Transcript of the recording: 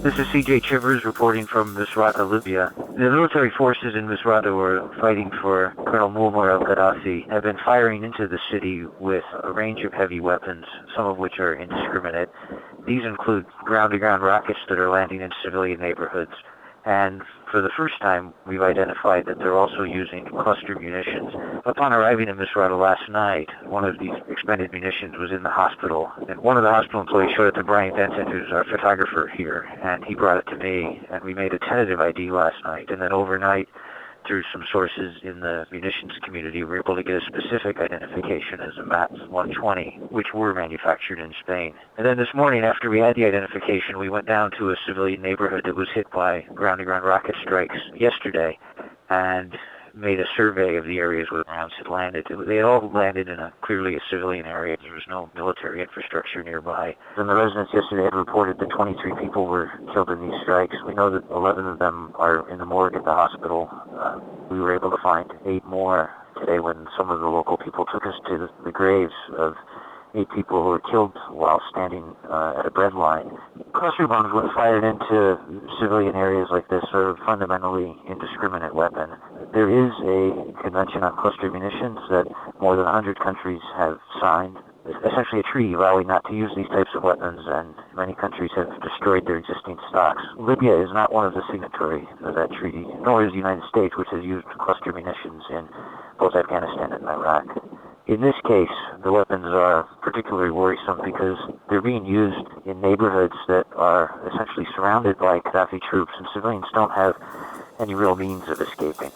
This is CJ Chivers reporting from Misurata, Libya. The military forces in Misurata were fighting for Colonel Muammar al-Gaddafi, have been firing into the city with a range of heavy weapons, some of which are indiscriminate. These include ground-to-ground rockets that are landing in civilian neighborhoods. And for the first time, we've identified that they're also using cluster munitions. Upon arriving in Misurata last night, one of these expended munitions was in the hospital. And one of the hospital employees showed it to Brian Benson, who's our photographer here, and he brought it to me. And we made a tentative ID last night. And then overnight, through some sources in the munitions community, we were able to get a specific identification as a MAP 120, which were manufactured in Spain. And then this morning, after we had the identification, we went down to a civilian neighborhood that was hit by ground-to-ground rocket strikes yesterday and made a survey of the areas where the rounds had landed. They all landed in clearly a civilian area. There was no military infrastructure nearby. And the residents yesterday had reported that 23 people were killed in these strikes. We know that 11 of them are in the morgue at the hospital. We were able to find 8 more today when some of the local people took us to the graves of 8 people who were killed while standing at a bread line. Cluster bombs, when fired into civilian areas like this, are a fundamentally indiscriminate weapon. There is a convention on cluster munitions that more than 100 countries have signed, essentially a treaty vowing not to use these types of weapons, and many countries have destroyed their existing stocks. Libya is not one of the signatories of that treaty, nor is the United States, which has used cluster munitions in both Afghanistan and Iraq. In this case, the weapons are particularly worrisome because they're being used in neighborhoods that are essentially surrounded by Gaddafi troops, and civilians don't have any real means of escaping.